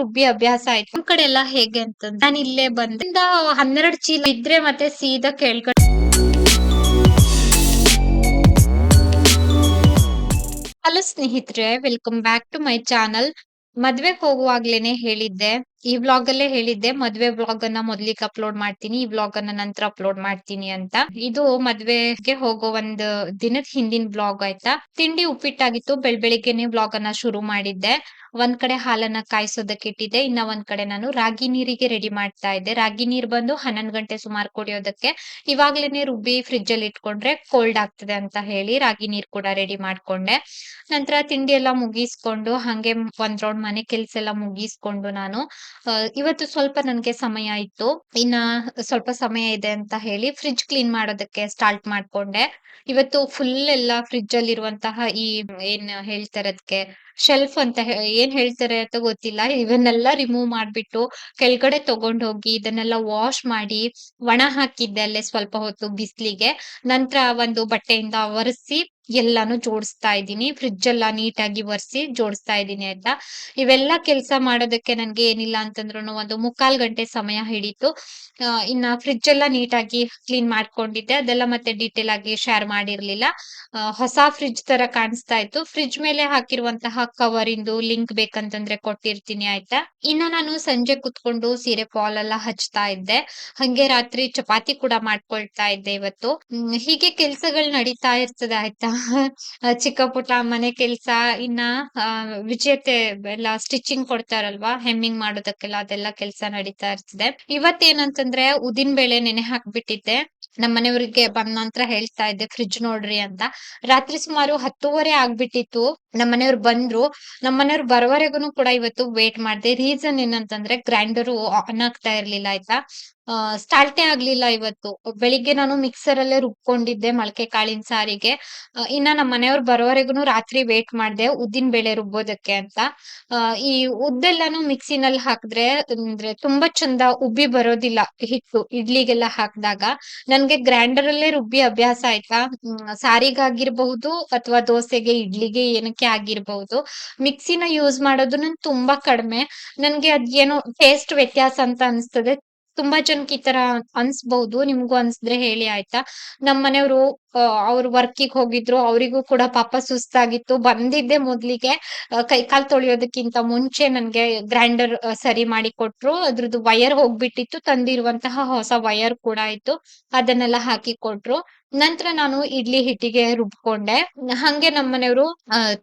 ರುಬ್ಬಿ ಅಭ್ಯಾಸ ಆಯ್ತು. ನಮ್ ಕಡೆ ಎಲ್ಲಾ ಹೇಗೆ ಅಂತಂದ್ರೆ ನಾನು ಇಲ್ಲೇ ಬಂದೆ 12 ಚೀಲ ಇದ್ರೆ ಮತ್ತೆ ಸೀದಾ ಕೆಳಗಡೆ. ಹಲೋ ಸ್ನೇಹಿತರೆ, welcome back to my channel. ಮದ್ವೆಗ್ ಹೋಗುವಾಗ್ಲೇನೆ ಹೇಳಿದ್ದೆ, ಈ ವ್ಲಾಗ್ ಅಲ್ಲೇ ಹೇಳಿದ್ದೆ ಮದ್ವೆ ವ್ಲಾಗ್ ಅನ್ನ ಮೊದ್ಲಿಗೆ ಅಪ್ಲೋಡ್ ಮಾಡ್ತೀನಿ, ಈ ವ್ಲಾಗ್ ಅನ್ನ ನಂತರ ಅಪ್ಲೋಡ್ ಮಾಡ್ತೀನಿ ಅಂತ. ಇದು ಮದ್ವೆಗೆ ಹೋಗೋ ಒಂದ್ ದಿನದ ಹಿಂದಿನ ವ್ಲಾಗ್ ಆಯ್ತಾ. ತಿಂಡಿ ಉಪ್ಪಿಟ್ಟಾಗಿತ್ತು. ಬೆಳಿಗ್ಗೆನೆ ವ್ಲಾಗ್ ಅನ್ನ ಶುರು ಮಾಡಿದ್ದೆ. ಒಂದ್ ಕಡೆ ಹಾಲನ್ನ ಕಾಯಿಸೋದಕ್ಕೆ ಇಟ್ಟಿದ್ದೆ, ಇನ್ನ ಒಂದ್ ಕಡೆ ನಾನು ರಾಗಿ ನೀರಿಗೆ ರೆಡಿ ಮಾಡ್ತಾ ಇದ್ದೆ. ರಾಗಿ ನೀರ್ ಬಂದು 11 ಗಂಟೆ ಸುಮಾರು ಕುಡಿಯೋದಕ್ಕೆ. ಇವಾಗ್ಲೇನೆ ರುಬ್ಬಿ ಫ್ರಿಡ್ಜ್ ಅಲ್ಲಿ ಇಟ್ಕೊಂಡ್ರೆ ಕೋಲ್ಡ್ ಆಗ್ತದೆ ಅಂತ ಹೇಳಿ ರಾಗಿ ನೀರ್ ಕೂಡ ರೆಡಿ ಮಾಡ್ಕೊಂಡೆ. ನಂತರ ತಿಂಡಿ ಎಲ್ಲ ಮುಗಿಸ್ಕೊಂಡು ಹಂಗೆ ಒಂದ್ ರೌಂಡ್ ಮನೆ ಕೆಲ್ಸ ಎಲ್ಲ ಮುಗಿಸ್ಕೊಂಡು ನಾನು ಇವತ್ತು ಸ್ವಲ್ಪ ನನ್ಗೆ ಸಮಯ ಇತ್ತು. ಇನ್ನ ಸ್ವಲ್ಪ ಸಮಯ ಇದೆ ಅಂತ ಹೇಳಿ ಫ್ರಿಡ್ಜ್ ಕ್ಲೀನ್ ಮಾಡೋದಕ್ಕೆ ಸ್ಟಾರ್ಟ್ ಮಾಡ್ಕೊಂಡೆ. ಇವತ್ತು ಫುಲ್ ಎಲ್ಲ ಫ್ರಿಡ್ಜ್ ಅಲ್ಲಿ ಇರುವಂತಹ ಈ ಏನ್ ಹೇಳ್ತಾರೆ ಅದಕ್ಕೆ ಶೆಲ್ಫ್ ಅಂತ ಏನ್ ಹೇಳ್ತಾರೆ ಅಂತ ಗೊತ್ತಿಲ್ಲ, ಇವನ್ನೆಲ್ಲ ರಿಮೂವ್ ಮಾಡ್ಬಿಟ್ಟು ಕೆಳಗಡೆ ತಗೊಂಡ್ ಹೋಗಿ ಇದನ್ನೆಲ್ಲ ವಾಶ್ ಮಾಡಿ ಒಣ ಹಾಕಿದ್ದೆ ಅಲ್ಲೇ ಸ್ವಲ್ಪ ಹೊತ್ತು ಬಿಸ್ಲಿಗೆ. ನಂತರ ಒಂದು ಬಟ್ಟೆಯಿಂದ ಒರೆಸಿ ಎಲ್ಲಾನು ಜೋಡಿಸ್ತಾ ಇದ್ದೀನಿ. ಫ್ರಿಡ್ಜ್ ಎಲ್ಲ ನೀಟಾಗಿ ಒರೆಸಿ ಜೋಡಿಸ್ತಾ ಇದ್ದೀನಿ ಆಯ್ತಾ. ಇವೆಲ್ಲ ಕೆಲಸ ಮಾಡೋದಕ್ಕೆ ನನ್ಗೆ ಏನಿಲ್ಲ ಅಂತಂದ್ರೂ ಒಂದು 3/4 ಗಂಟೆ ಸಮಯ ಹಿಡಿತು. ಇನ್ನ ಫ್ರಿಡ್ಜ್ ಎಲ್ಲ ನೀಟಾಗಿ ಕ್ಲೀನ್ ಮಾಡ್ಕೊಂಡಿದ್ದೆ. ಅದೆಲ್ಲ ಮತ್ತೆ ಡೀಟೇಲ್ ಆಗಿ ಶೇರ್ ಮಾಡಿರ್ಲಿಲ್ಲ. ಹೊಸ ಫ್ರಿಡ್ಜ್ ತರ ಕಾಣಿಸ್ತಾ ಇತ್ತು. ಫ್ರಿಡ್ಜ್ ಮೇಲೆ ಹಾಕಿರುವಂತಹ ಕವರ್ ಇಂದು ಲಿಂಕ್ ಬೇಕಂತಂದ್ರೆ ಕೊಟ್ಟಿರ್ತೀನಿ ಆಯ್ತಾ. ಇನ್ನ ನಾನು ಸಂಜೆ ಕುತ್ಕೊಂಡು ಸೀರೆ ಫಾಲ್ ಎಲ್ಲ ಹಚ್ತಾ ಇದ್ದೆ. ಹಂಗೆ ರಾತ್ರಿ ಚಪಾತಿ ಕೂಡ ಮಾಡ್ಕೊಳ್ತಾ ಇದ್ದೆ ಇವತ್ತು. ಹೀಗೆ ಕೆಲ್ಸಗಳು ನಡೀತಾ ಇರ್ತದೆ ಆಯ್ತಾ. ಚಿಕ್ಕ ಪುಟ್ಟ ಮನೆ ಕೆಲ್ಸ, ಇನ್ನ ವಿಜೇತೆ ಎಲ್ಲ ಸ್ಟಿಚಿಂಗ್ ಕೊಡ್ತಾರಲ್ವಾ ಹೆಮ್ಮಿಂಗ್ ಮಾಡೋದಕ್ಕೆಲ್ಲ, ಅದೆಲ್ಲ ಕೆಲ್ಸ ನಡೀತಾ ಇರ್ತದೆ. ಇವತ್ತೇನಂತಂದ್ರೆ ಉದಿನ ಬೇಳೆ ನೆನೆ ಹಾಕ್ಬಿಟ್ಟಿದ್ದೆ. ನಮ್ಮ ಮನೆಯವ್ರಿಗೆ ಬಂದ ನಂತರ ಹೇಳ್ತಾ ಇದ್ದೆ ಫ್ರಿಡ್ಜ್ ನೋಡ್ರಿ ಅಂತ. ರಾತ್ರಿ ಸುಮಾರು 10:30 ಆಗ್ಬಿಟ್ಟಿತ್ತು. ನಮ್ಮನೆಯವ್ರು ಬಂದ್ರು. ನಮ್ಮನೆಯವ್ರು ಬರೋವರೆಗೂ ಕೂಡ ಇವತ್ತು ವೇಟ್ ಮಾಡ್ದೆ. ರೀಸನ್ ಏನಂತಂದ್ರೆ ಗ್ರೈಂಡರು ಆನ್ ಆಗ್ತಾ ಇರ್ಲಿಲ್ಲ ಆಯ್ತಾ. ಸ್ಟಾರ್ಟೇ ಆಗ್ಲಿಲ್ಲ ಇವತ್ತು. ಬೆಳಿಗ್ಗೆ ನಾನು ಮಿಕ್ಸರ್ ಅಲ್ಲೇ ರುಬ್ಕೊಂಡಿದ್ದೆ ಮೊಳಕೆ ಕಾಳಿನ ಸಾರಿಗೆ. ಇನ್ನ ನಮ್ಮ ಮನೆಯವ್ರು ಬರೋವರೆಗೂ ರಾತ್ರಿ ವೇಟ್ ಮಾಡ್ದೆ ಉದ್ದಿನ ಬೇಳೆ ರುಬ್ಬೋದಕ್ಕೆ ಅಂತ. ಈ ಉದ್ದೆಲ್ಲಾನು ಮಿಕ್ಸಿನಲ್ಲಿ ಹಾಕಿದ್ರೆ ಅಂದ್ರೆ ತುಂಬಾ ಚಂದ ಉಬ್ಬಿ ಬರೋದಿಲ್ಲ ಹಿಟ್ಟು ಇಡ್ಲಿಗೆಲ್ಲ ಹಾಕಿದಾಗ. ನನ್ಗೆ ಗ್ರೈಂಡರ್ ಅಲ್ಲೇ ರುಬ್ಬಿ ಅಭ್ಯಾಸ ಆಯ್ತಾ. ಸಾರಿಗಾಗಿರ್ಬಹುದು ಅಥವಾ ದೋಸೆಗೆ ಇಡ್ಲಿಗೆ ಏನಕ್ಕೆ ಆಗಿರ್ಬಹುದು. ಮಿಕ್ಸಿನ ಯೂಸ್ ಮಾಡೋದು ನನ್ ತುಂಬಾ ಕಡಿಮೆ. ನನ್ಗೆ ಅದೇನೋ ಟೇಸ್ಟ್ ವ್ಯತ್ಯಾಸ ಅಂತ ಅನ್ಸ್ತದೆ. ತುಂಬಾ ಜನಕ್ಕೆ ಈ ತರ ಅನ್ಸ್ಬಹುದು, ನಿಮ್ಗೂ ಅನ್ಸಿದ್ರೆ ಹೇಳಿ ಆಯ್ತಾ. ನಮ್ ಮನೆಯವ್ರು ಅವ್ರು ವರ್ಕಿಗ್ ಹೋಗಿದ್ರು. ಅವರಿಗೂ ಕೂಡ ಪಾಪ ಸುಸ್ತಾಗಿತ್ತು. ಬಂದಿದ್ದೆ ಮೊದ್ಲಿಗೆ ಕೈ ಕಾಲ್ ತೊಳೆಯೋದಕ್ಕಿಂತ ಮುಂಚೆ ನನ್ಗೆ ಗ್ರೈಂಡರ್ ಸರಿ ಮಾಡಿ ಕೊಟ್ರು. ಅದ್ರದ್ದು ವಯರ್ ಹೋಗ್ಬಿಟ್ಟಿತ್ತು. ತಂದಿರುವಂತಹ ಹೊಸ ವಯರ್ ಕೂಡ ಇತ್ತು. ಅದನ್ನೆಲ್ಲ ಹಾಕಿ ಕೊಟ್ರು. ನಂತರ ನಾನು ಇಡ್ಲಿ ಹಿಟ್ಟಿಗೆ ರುಬ್ಕೊಂಡೆ. ಹಂಗೆ ನಮ್ಮನೆಯವರು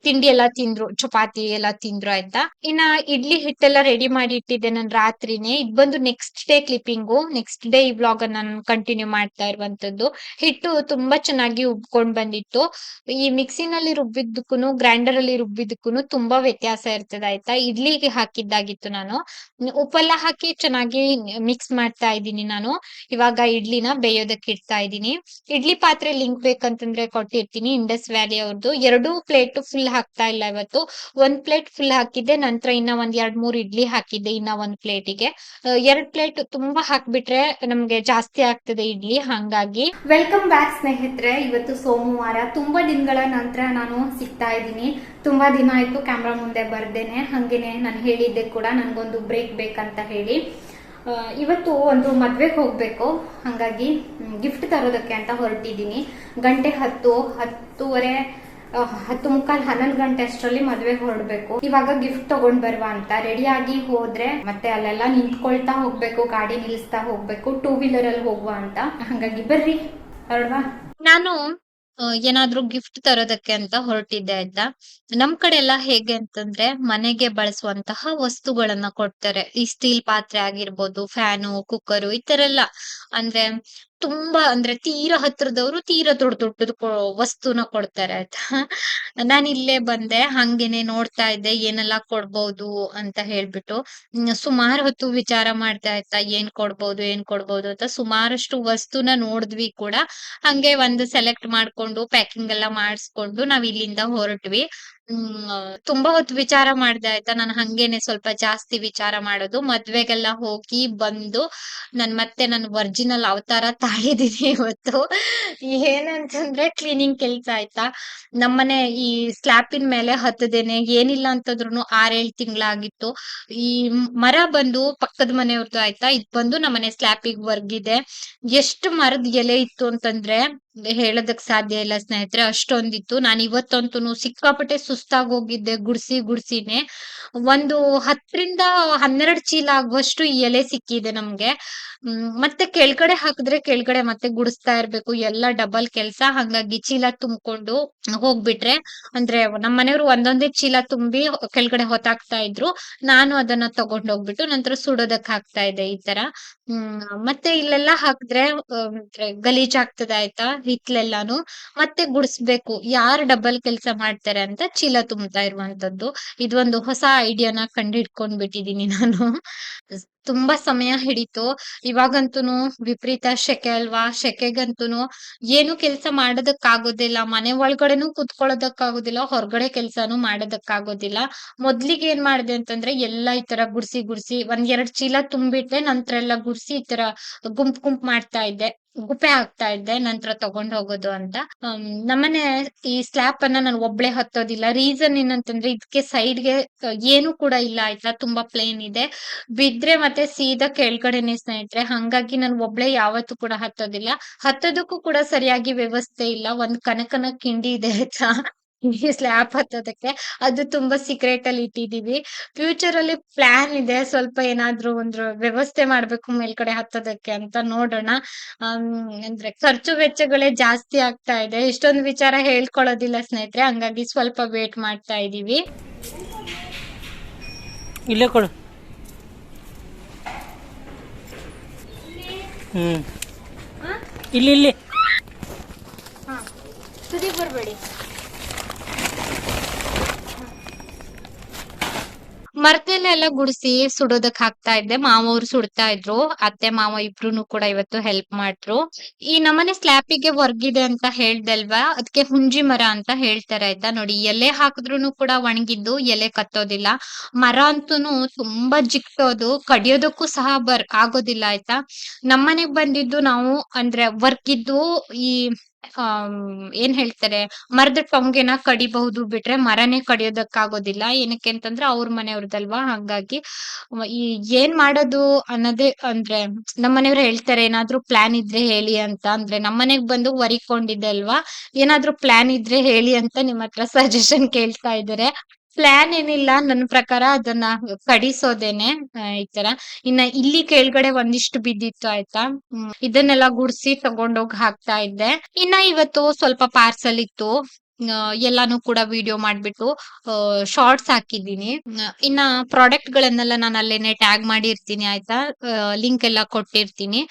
ತಿಂಡಿ ಎಲ್ಲಾ ತಿಂದ್ರು, ಚಪಾತಿ ಎಲ್ಲಾ ತಿಂದ್ರು ಆಯ್ತಾ. ಇನ್ನ ಇಡ್ಲಿ ಹಿಟ್ಟೆಲ್ಲ ರೆಡಿ ಮಾಡಿ ಇಟ್ಟಿದ್ದೆ ನಾನು ರಾತ್ರಿನೇ. ಇದ್ ಬಂದು next day clipping. Next day ಈ ವ್ಲಾಗ್ ಅನ್ನ ನಾನು ಕಂಟಿನ್ಯೂ ಮಾಡ್ತಾ ಇರುವಂತದ್ದು. ಹಿಟ್ಟು ತುಂಬಾ ಚೆನ್ನಾಗಿ ಉಬ್ಕೊಂಡ್ ಬಂದಿತ್ತು. ಈ ಮಿಕ್ಸಿನಲ್ಲಿ ರುಬ್ಬಿದ್ದಕ್ಕೂನು ಗ್ರೈಂಡರ್ ಅಲ್ಲಿ ರುಬ್ಬಿದ್ದಕ್ಕೂನು ತುಂಬಾ ವ್ಯತ್ಯಾಸ ಇರ್ತದೆ ಆಯ್ತಾ. ಇಡ್ಲಿಗೆ ಹಾಕಿದ್ದಾಗಿತ್ತು ನಾನು. ಉಪ್ಪೆಲ್ಲ ಹಾಕಿ ಚೆನ್ನಾಗಿ ಮಿಕ್ಸ್ ಮಾಡ್ತಾ ಇದ್ದೀನಿ ನಾನು. ಇವಾಗ ಇಡ್ಲಿನ ಬೇಯೋದಕ್ಕೆ ಇಡ್ತಾ ಇದ್ದೀನಿ. ಇಡ್ಲಿ ಪಾತ್ರೆ ಲಿಂಕ್ ಬೇಕಂತಂದ್ರೆ ಕೊಟ್ಟಿರ್ತೀನಿ, ಇಂಡಸ್ ವ್ಯಾಲಿ ಅವ್ರದ್ದು. 2 ಪ್ಲೇಟ್ ಫುಲ್ ಹಾಕ್ತಾ ಇಲ್ಲ ಇವತ್ತು. 1 ಪ್ಲೇಟ್ ಫುಲ್ ಹಾಕಿದ್ದೆ. ನಂತರ ಇನ್ನ ಒಂದ್ 2-3 ಇಡ್ಲಿ ಹಾಕಿದ್ದೆ ಇನ್ನ 1 ಪ್ಲೇಟಿಗೆ. 2 ಪ್ಲೇಟ್ ತುಂಬಾ ಹಾಕ್ಬಿಟ್ರೆ ನಮ್ಗೆ ಜಾಸ್ತಿ ಆಗ್ತದೆ ಇಡ್ಲಿ, ಹಂಗಾಗಿ. ವೆಲ್ಕಮ್ ಬ್ಯಾಕ್ ಸ್ನೇಹಿತರೆ. ಇವತ್ತು ಸೋಮವಾರ. ತುಂಬಾ ದಿನಗಳ ನಂತರ ನಾನು ಸಿಗ್ತಾ ಇದ್ದೀನಿ. ತುಂಬಾ ದಿನ ಆಯ್ತು ಕ್ಯಾಮ್ರಾ ಮುಂದೆ ಬರ್ದೇನೆ. ಹಂಗೇನೆ ನಾನು ಹೇಳಿದ್ದೆ ಕೂಡ ನನ್ಗೊಂದು ಬ್ರೇಕ್ ಬೇಕಂತ ಹೇಳಿ. ಇವತ್ತು ಒಂದು ಮದ್ವೆಗೆ ಹೋಗ್ಬೇಕು, ಹಂಗಾಗಿ ಗಿಫ್ಟ್ ತರೋದಕ್ಕೆ ಅಂತ ಹೊರಟಿದ್ದೀನಿ. ಗಂಟೆ 10:30 10:45 11 ಗಂಟೆ ಅಷ್ಟರಲ್ಲಿ ಮದ್ವೆಗೆ ಹೊರಡ್ಬೇಕು. ಇವಾಗ ಗಿಫ್ಟ್ ತಗೊಂಡ್ ಬರುವ ಅಂತ ರೆಡಿ ಆಗಿ ಹೋದ್ರೆ ಮತ್ತೆ ಅಲ್ಲೆಲ್ಲ ನಿಂತ್ಕೊಳ್ತಾ ಹೋಗ್ಬೇಕು, ಗಾಡಿ ನಿಲ್ಲಿಸ್ತಾ ಹೋಗ್ಬೇಕು. 2 ವೀಲರ್ ಅಲ್ಲಿ ಹೋಗುವ ಅಂತ. ಹಂಗಾಗಿ ಬರ್ರಿ ಹೊರಡ್ವಾ. ನಾನು ಏನಾದ್ರೂ ಗಿಫ್ಟ್ ತರೋದಕ್ಕೆ ಅಂತ ಹೊರಟಿದ್ದೆ ಆಯ್ತಾ. ನಮ್ ಕಡೆ ಎಲ್ಲ ಹೇಗೆ ಅಂತಂದ್ರೆ ಮನೆಗೆ ಬಳಸುವಂತಹ ವಸ್ತುಗಳನ್ನ ಕೊಡ್ತಾರೆ. ಈ ಸ್ಟೀಲ್ ಪಾತ್ರೆ ಆಗಿರ್ಬೋದು, ಫ್ಯಾನು, ಕುಕ್ಕರು, ಈ ತರ ಎಲ್ಲ. ಅಂದ್ರೆ ತುಂಬಾ ಅಂದ್ರೆ ತೀರಾ ಹತ್ರದವರು ತೀರಾ ದೊಡ್ಡ ದೊಡ್ಡದು ವಸ್ತುನ ಕೊಡ್ತಾರೆ ಆಯ್ತಾ. ನಾನ್ ಇಲ್ಲೇ ಬಂದೆ, ಹಂಗೇನೆ ನೋಡ್ತಾ ಇದ್ದೆ ಏನೆಲ್ಲ ಕೊಡ್ಬೋದು ಅಂತ ಹೇಳ್ಬಿಟ್ಟು. ಸುಮಾರು ಹೊತ್ತು ವಿಚಾರ ಮಾಡ್ದೆ ಆಯ್ತಾ, ಏನ್ ಕೊಡ್ಬೋದು ಅಂತ. ಸುಮಾರಷ್ಟು ವಸ್ತುನ ನೋಡಿದ್ವಿ ಕೂಡ. ಹಂಗೆ ಒಂದು ಸೆಲೆಕ್ಟ್ ಮಾಡ್ಕೊಂಡು ಪ್ಯಾಕಿಂಗ್ ಎಲ್ಲ ಮಾಡಿಸ್ಕೊಂಡು ನಾವ್ ಇಲ್ಲಿಂದ ಹೊರಟ್ವಿ. ತುಂಬಾ ಹೊತ್ತು ವಿಚಾರ ಮಾಡ್ದೆ ಆಯ್ತಾ. ನಾನು ಹಂಗೇನೆ ಸ್ವಲ್ಪ ಜಾಸ್ತಿ ವಿಚಾರ ಮಾಡೋದು. ಮದ್ವೆಗೆಲ್ಲ ಹೋಗಿ ಬಂದು ಮತ್ತೆ ನಾನು ಒರಿಜಿನಲ್ ಅವತಾರ ತಾಳಿದೀನಿ ಇವತ್ತು. ಏನಂತಂದ್ರೆ ಕ್ಲೀನಿಂಗ್ ಕೆಲ್ಸ ಆಯ್ತಾ. ನಮ್ಮನೆ ಈ ಸ್ಲ್ಯಾಪಿನ್ ಮೇಲೆ ಹತ್ತದೇನೆ ಏನಿಲ್ಲ ಅಂತಂದ್ರುನು 6-7 ತಿಂಗಳಾಗಿತ್ತು. ಈ ಮರ ಬಂದು ಪಕ್ಕದ ಮನೆಯವ್ರದ್ದು ಆಯ್ತಾ. ಇದ್ ಬಂದು ನಮ್ಮನೆ ಸ್ಲ್ಯಾಪಿಗ್ ವರ್ಗಿದೆ. ಎಷ್ಟು ಮರದ ಎಲೆ ಇತ್ತು ಅಂತಂದ್ರೆ ಹೇಳೋದಕ್ ಸಾಧ್ಯ ಇಲ್ಲ ಸ್ನೇಹಿತರೆ. ಅಷ್ಟೊಂದಿತ್ತು. ನಾನ್ ಇವತ್ತಂತೂನು ಸಿಕ್ಕಾಪಟ್ಟೆ ಸುಸ್ತಾಗ್ ಹೋಗಿದ್ದೆ ಗುಡ್ಸಿನೇ. ಒಂದು 10ರಿಂದ 12 ಚೀಲ ಆಗುವಷ್ಟು ಈ ಎಲೆ ಸಿಕ್ಕಿದೆ ನಮ್ಗೆ. ಮತ್ತೆ ಕೆಳಗಡೆ ಹಾಕಿದ್ರೆ ಕೆಳಗಡೆ ಮತ್ತೆ ಗುಡಿಸ್ತಾ ಇರ್ಬೇಕು. ಎಲ್ಲ ಡಬಲ್ ಕೆಲ್ಸ. ಹಂಗಾಗಿ ಚೀಲ ತುಂಬ್ಕೊಂಡು ಹೋಗ್ಬಿಟ್ರೆ ಅಂದ್ರೆ ನಮ್ಮನೆಯವ್ರು ಒಂದೊಂದೇ ಚೀಲ ತುಂಬಿ ಕೆಳಗಡೆ ಹೊತ್ತಾಕ್ತಾ ಇದ್ರು. ನಾನು ಅದನ್ನ ತಗೊಂಡ್ ಹೋಗ್ಬಿಟ್ಟು ನಂತರ ಸುಡೋದಕ್ ಹಾಕ್ತಾ ಇದ್ದೆ ಈ ತರ. ಮತ್ತೆ ಇಲ್ಲೆಲ್ಲಾ ಹಾಕಿದ್ರೆ ಗಲೀಜ್ ಆಗ್ತದೆ ಆಯ್ತಾ ಹಿತ್ಲೆಲ್ಲಾನು. ಮತ್ತೆ ಗುಡಿಸ್ಬೇಕು. ಯಾರು ಡಬಲ್ ಕೆಲ್ಸ ಮಾಡ್ತಾರೆ ಅಂತ ಚೀಲ ತುಂಬ್ತಾ ಇರುವಂತದ್ದು. ಇದೊಂದು ಹೊಸ ಐಡಿಯಾನ ಕಂಡಿಡ್ಕೊಂಡ್ ಬಿಟ್ಟಿದೀನಿ ನಾನು. ತುಂಬಾ ಸಮಯ ಹಿಡಿತು. ಇವಾಗಂತೂನು ವಿಪರೀತ ಶೆಕೆ ಅಲ್ವಾ? ಶೆಕೆಗಂತೂನು ಏನು ಕೆಲ್ಸ ಮಾಡೋದಕ್ಕಾಗೋದಿಲ್ಲ. ಮನೆ ಒಳಗಡೆನೂ ಕುತ್ಕೊಳ್ಳೋದಕ್ಕಾಗೋದಿಲ್ಲ. ಹೊರಗಡೆ ಕೆಲ್ಸಾನು ಮಾಡೋದಕ್ಕಾಗೋದಿಲ್ಲ. ಮೊದ್ಲಿಗೆ ಏನ್ ಮಾಡ್ದೆ ಅಂತಂದ್ರೆ ಎಲ್ಲಾ ಈ ತರ ಗುಡ್ಸಿ ಒಂದ್ 2 ಚೀಲ ತುಂಬಿಟ್ರೆ ನಂತರ ಎಲ್ಲ ಗುಡ್ಸಿ ಈ ತರ ಗುಂಪ್ ಮಾಡ್ತಾ ಇದ್ದೆ. ಗುಪ್ಪೆ ಹಾಕ್ತಾ ಇದ್ದೆ ನಂತರ ತಗೊಂಡ್ ಹೋಗೋದು ಅಂತ. ನಮ್ಮನೆ ಈ ಸ್ಲ್ಯಾಪ್ ಅನ್ನ ನಾನು ಒಬ್ಳೆ ಹತ್ತೋದಿಲ್ಲ. ರೀಸನ್ ಏನಂತಂದ್ರೆ ಇದಕ್ಕೆ ಸೈಡ್‌ಗೆ ಏನು ಕೂಡ ಇಲ್ಲ ಆಯ್ತಾ. ತುಂಬಾ ಪ್ಲೇನ್ ಇದೆ. ಬಿದ್ರೆ ಮತ್ತೆ ಸೀದಾ ಕೆಳಗಡೆನೆ ಸ್ನೇಹಿತರೆ. ಹಂಗಾಗಿ ನಾನು ಒಬ್ಳೆ ಯಾವತ್ತೂ ಕೂಡ ಹತ್ತೋದಿಲ್ಲ. ಹತ್ತೋದಕ್ಕೂ ಕೂಡ ಸರಿಯಾಗಿ ವ್ಯವಸ್ಥೆ ಇಲ್ಲ. ಒಂದ್ ಕನಕನ ಕಿಂಡಿ ಇದೆ ಆಯ್ತಾ. ಈ ಸ್ಲ್ಯಾಪ್ ಹತ್ತೋದಕ್ಕೆ. ಅದು ತುಂಬಾ ಸೀಕ್ರೆಟ್ ಅಲ್ಲಿ ಇಟ್ಟಿದೀವಿ. ಫ್ಯೂಚರ್ ಅಲ್ಲಿ ಪ್ಲಾನ್ ಇದೆ. ಸ್ವಲ್ಪ ಏನಾದ್ರು ಒಂದು ವ್ಯವಸ್ಥೆ ಮಾಡ್ಬೇಕು ಮೇಲ್ಗಡೆ ಹತ್ತೋದಕ್ಕೆ ಅಂತ ನೋಡೋಣ. ಅಮ್ ಅಂದ್ರೆ ಖರ್ಚು ವೆಚ್ಚಗಳೇ ಜಾಸ್ತಿ ಆಗ್ತಾ ಇದೆ. ಇಷ್ಟೊಂದು ವಿಚಾರ ಹೇಳ್ಕೊಳ್ಳೋದಿಲ್ಲ ಸ್ನೇಹಿತರೆ. ಹಂಗಾಗಿ ಸ್ವಲ್ಪ ವೇಟ್ ಮಾಡ್ತಾ ಇದೀವಿ. ಇಲ್ಲೇ ಕೊಡು. ಹ್ಮ್ ಇಲ್ಲಿ ತುದಿ ಬರ್ಬೇಡಿ. ಮರದಲ್ಲೆಲ್ಲ ಗುಡಿಸಿ ಸುಡೋದಕ್ ಹಾಕ್ತಾ ಇದ್ದೆ. ಮಾವವ್ರು ಸುಡ್ತಾ ಇದ್ರು. ಅತ್ತೆ ಮಾವ ಇಬ್ರುನು ಕೂಡ ಇವತ್ತು ಹೆಲ್ಪ್ ಮಾಡ್ರು. ಈ ನಮ್ಮನೆ ಸ್ಲ್ಯಾಪಿಗೆ ವರ್ಗಿದೆ ಅಂತ ಹೇಳ್ದೆ ಅಲ್ವಾ? ಅದ್ಕೆ ಹುಂಜಿ ಮರ ಅಂತ ಹೇಳ್ತಾರೆ ಆಯ್ತಾ. ನೋಡಿ ಎಲೆ ಹಾಕಿದ್ರುನು ಕೂಡ ಒಣಗಿದ್ದು ಎಲೆ ಕತ್ತೋದಿಲ್ಲ. ಮರ ಅಂತೂನು ತುಂಬಾ ಜಿಗ್ಟೋದು. ಕಡಿಯೋದಕ್ಕೂ ಸಹ ಆಗೋದಿಲ್ಲ ಆಯ್ತಾ. ನಮ್ಮನೆಗ್ ಬಂದಿದ್ದು ನಾವು ಅಂದ್ರೆ ವರ್ಗಿದ್ದು ಈ ಏನ್ ಹೇಳ್ತಾರೆ ಮರದ ಟೊಂಗೆನ ಕಡಿಬಹುದು ಬಿಟ್ರೆ ಮರನೇ ಕಡಿಯೋದಕ್ಕಾಗೋದಿಲ್ಲ. ಏನಕ್ಕೆ ಅಂತಂದ್ರೆ ಅವ್ರ ಮನೆಯವ್ರದಲ್ವಾ. ಹಂಗಾಗಿ ಈ ಏನ್ ಮಾಡೋದು ಅನ್ನೋದೇ ಅಂದ್ರೆ ನಮ್ಮನೆಯವ್ರು ಹೇಳ್ತಾರೆ ಏನಾದ್ರು ಪ್ಲಾನ್ ಇದ್ರೆ ಹೇಳಿ ಅಂತ. ಅಂದ್ರೆ ನಮ್ಮನೆಗ್ ಬಂದು ಒರಿಕೊಂಡಿದ್ದೆ ಅಲ್ವಾ. ಏನಾದ್ರು ಪ್ಲಾನ್ ಇದ್ರೆ ಹೇಳಿ ಅಂತ ನಿಮ್ಮತ್ರ ಸಜೆಷನ್ ಕೇಳ್ತಾ ಇದಾರೆ. ಪ್ಲಾನ್ ಏನಿಲ್ಲ ನನ್ ಪ್ರಕಾರ ಅದನ್ನ ಕಡಿಸೋದೇನೆ ಈ ತರ. ಇನ್ನ ಇಲ್ಲಿ ಕೆಳಗಡೆ ಒಂದಿಷ್ಟು ಬಿದ್ದಿತ್ತು ಆಯ್ತಾ. ಇದನ್ನೆಲ್ಲ ಗುಡ್ಸಿ ತಗೊಂಡೋಗ್ ಹಾಕ್ತಾ ಇದ್ದೆ. ಇನ್ನ ಇವತ್ತು ಸ್ವಲ್ಪ ಪಾರ್ಸಲ್ ಇತ್ತು. ಎಲ್ಲಾನು ಕೂಡ ವಿಡಿಯೋ ಮಾಡ್ಬಿಟ್ಟು ಶಾರ್ಟ್ಸ್ ಹಾಕಿದ್ದೀನಿ. ಇನ್ನ ಪ್ರಾಡಕ್ಟ್ ಗಳನ್ನೆಲ್ಲ ನಾನು ಅಲ್ಲೇನೆ ಟ್ಯಾಗ್ ಮಾಡಿರ್ತೀನಿ ಆಯ್ತಾ. ಲಿಂಕ್ ಎಲ್ಲ ಕೊಟ್ಟಿರ್ತೀನಿ.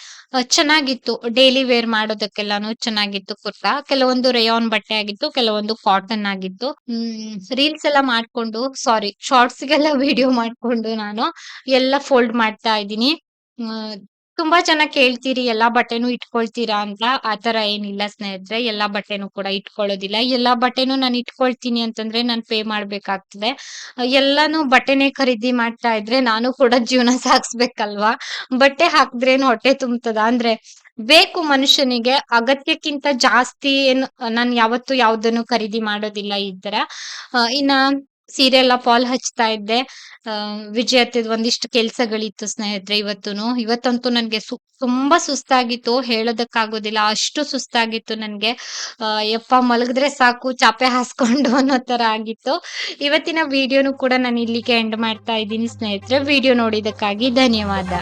ಚೆನ್ನಾಗಿತ್ತು. ಡೈಲಿ ವೇರ್ ಮಾಡೋದಕ್ಕೆಲ್ಲಾನು ಚೆನ್ನಾಗಿತ್ತು ಕುರ್ತಾ. ಕೆಲವೊಂದು ರೇಯಾನ್ ಬಟ್ಟೆ ಆಗಿತ್ತು. ಕೆಲವೊಂದು ಕಾಟನ್ ಆಗಿತ್ತು. ರೀಲ್ಸ್ ಎಲ್ಲ ಮಾಡ್ಕೊಂಡು ಶಾರ್ಟ್ಸ್‌ಗೆಲ್ಲ ವಿಡಿಯೋ ಮಾಡ್ಕೊಂಡು ನಾನು ಎಲ್ಲ ಫೋಲ್ಡ್ ಮಾಡ್ತಾ ಇದ್ದೀನಿ. ಹ್ಮ್ ತುಂಬಾ ಜನ ಕೇಳ್ತೀರಿ ಎಲ್ಲಾ ಬಟ್ಟೆನೂ ಇಟ್ಕೊಳ್ತೀರಾ ಅಂತ. ಆತರ ಏನಿಲ್ಲ ಸ್ನೇಹಿತರೆ. ಎಲ್ಲಾ ಬಟ್ಟೆನೂ ಕೂಡ ಇಟ್ಕೊಳ್ಳೋದಿಲ್ಲ. ಎಲ್ಲಾ ಬಟ್ಟೆನೂ ನಾನ್ ಇಟ್ಕೊಳ್ತೀನಿ ಅಂತಂದ್ರೆ ನಾನ್ ಪೇ ಮಾಡ್ಬೇಕಾಗ್ತದೆ. ಎಲ್ಲಾನು ಬಟ್ಟೆನೇ ಖರೀದಿ ಮಾಡ್ತಾ ಇದ್ರೆ ನಾನು ಕೂಡ ಜೀವನ ಸಾಗಿಸ್ಬೇಕಲ್ವಾ. ಬಟ್ಟೆ ಹಾಕಿದ್ರೇನು ಹೊಟ್ಟೆ ತುಂಬ್ತದ? ಅಂದ್ರೆ ಬೇಕು ಮನುಷ್ಯನಿಗೆ. ಅಗತ್ಯಕ್ಕಿಂತ ಜಾಸ್ತಿ ಏನು ನಾನ್ ಯಾವತ್ತೂ ಯಾವ್ದನ್ನು ಖರೀದಿ ಮಾಡೋದಿಲ್ಲ ಈ ತರ. ಇನ್ನ ಸೀರೆ ಎಲ್ಲ ಫಾಲ್ ಹಚ್ತಾ ಇದ್ದೆ. ವಿಜಯ್ ಅತ್ತೆದು ಒಂದಿಷ್ಟು ಕೆಲ್ಸಗಳಿತ್ತು ಸ್ನೇಹಿತರೆ ಇವತ್ತೂನು. ಇವತ್ತಂತೂ ನನ್ಗೆ ತುಂಬಾ ಸುಸ್ತಾಗಿತ್ತು. ಹೇಳೋದಕ್ಕಾಗೋದಿಲ್ಲ. ಅಷ್ಟು ಸುಸ್ತಾಗಿತ್ತು ನನ್ಗೆ. ಯಪ್ಪಾ ಮಲಗಿದ್ರೆ ಸಾಕು ಚಾಪೆ ಹಾಸ್ಕೊಂಡು ಅನ್ನೋ ತರ ಆಗಿತ್ತು. ಇವತ್ತಿನ ವಿಡಿಯೋನು ಕೂಡ ನಾನು ಇಲ್ಲಿಗೆ ಎಂಡ್ ಮಾಡ್ತಾ ಇದ್ದೀನಿ ಸ್ನೇಹಿತರೆ. ವಿಡಿಯೋ ನೋಡಿದಕ್ಕಾಗಿ ಧನ್ಯವಾದ.